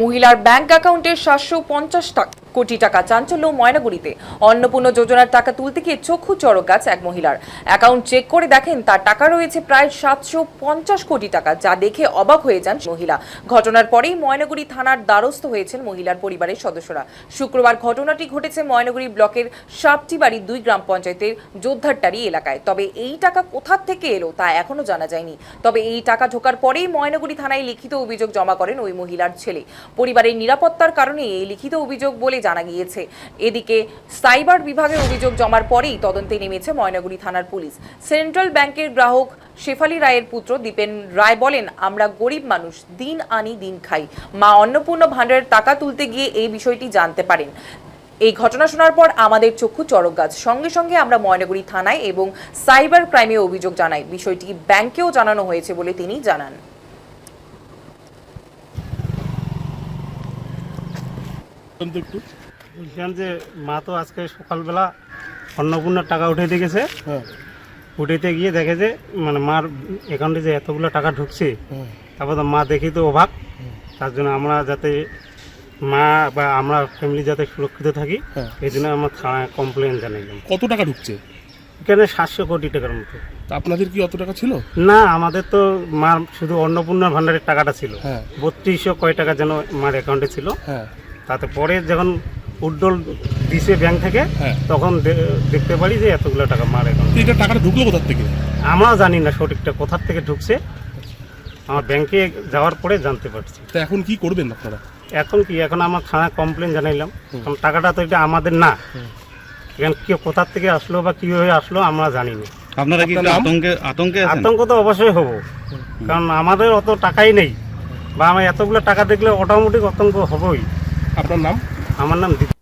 মহিলার ব্যাংক অ্যাকাউন্টে 750 কোটি টাকা চাঞ্চল্য ময়নাগুড়িতে। অন্নপূর্ণা যোজনার টাকা তুলতে গিয়ে চক্ষু চড়ক গাছ এক মহিলার। অ্যাকাউন্ট চেক করে দেখেন তার টাকা রয়েছে প্রায় 750 কোটি টাকা, যা দেখে অবাক হয়ে যান মহিলা। ঘটনার পরেই ময়নাগুড়ি থানার দ্বারস্থ হয়েছেন মহিলার পরিবারের সদস্যরা। শুক্রবার ঘটনাটি ঘটেছে ময়নাগুড়ি ব্লকের সাপটিবাড়ি 2 গ্রাম পঞ্চায়েতের যোদ্ধারটারি এলাকায়। তবে এই টাকা কোথা থেকে এলো তা এখনো জানা যায়নি। তবে এই টাকা ঢোকার পরেই ময়নাগুড়ি থানায় লিখিত অভিযোগ জমা করেন ওই মহিলার ছেলে। পরিবারের নিরাপত্তার কারণে এই লিখিত অভিযোগ বলে জানা গিয়েছে। এদিকে সাইবার বিভাগে অভিযোগ জমার পরেই তদন্তে নেমেছে ময়নাগুড়ি থানার পুলিশ। সেন্ট্রাল ব্যাংকের গ্রাহক শেফালি রায়ের পুত্র দীপেন রায় বলেন, আমরা গরিব মানুষ, দিন আনি দিন খাই। মা অন্নপূর্ণা ভান্ডারের টাকা তুলতে গিয়ে এই বিষয়টি জানতে পারেন। এই ঘটনা শোনার পর আমাদের চক্ষু চড়ক গাছ। সঙ্গে সঙ্গে আমরা ময়নাগুড়ি থানায় এবং সাইবার ক্রাইমে অভিযোগ জানাই। বিষয়টি ব্যাংকেও জানানো হয়েছে বলে তিনি জানান। বলছিলাম যে মা তো আজকে সকালবেলা অন্নপূর্ণার টাকা উঠাইতে গেছে। উঠাইতে গিয়ে দেখে যে মানে মার অ্যাকাউন্টে যে এতগুলো টাকা ঢুকছে, তারপর তো মা দেখি তো অবাক। তার জন্য আমরা যাতে মা বা আমরা ফ্যামিলি যাতে সুরক্ষিত থাকি, এই জন্য আমরা থানায় কমপ্লেন জানাইলাম। কত টাকা ঢুকছে এখানে 700 কোটি টাকার মতো। তা আপনাদের কি অত টাকা ছিল? না, আমাদের তো মার শুধু অন্নপূর্ণা ভান্ডারের টাকাটা ছিল। 3200 কয় টাকা যেন মার অ্যাকাউন্টে ছিল। তাতে পরে যখন উড্ডল দিছে ব্যাংক থেকে, তখন দেখতে পারি যে এতগুলো টাকা মার অ্যাকাউন্টে। এটা টাকাটা ঢুকলো কোথা থেকে? আমরাও জানি না সঠিকটা কোথার থেকে ঢুকছে। আমার ব্যাংকে যাওয়ার পরে জানতে পারছি। তা এখন কি করবেন আপনারা? এখন আমার থানায় কমপ্লেন জানাইলাম, কারণ টাকাটা তো এটা আমাদের না। এখন কেউ কোথার থেকে আসলো বা কিভাবে আসলো আমরা জানি না। আপনারা কি আতঙ্কে আছেন? আতঙ্ক তো অবশ্যই হবো, কারণ আমাদের অত টাকাই নেই, বা আমার এতগুলো টাকা দেখলে অটোমেটিক আতঙ্ক হবই। আপনার নাম? আমার নাম দীপেন।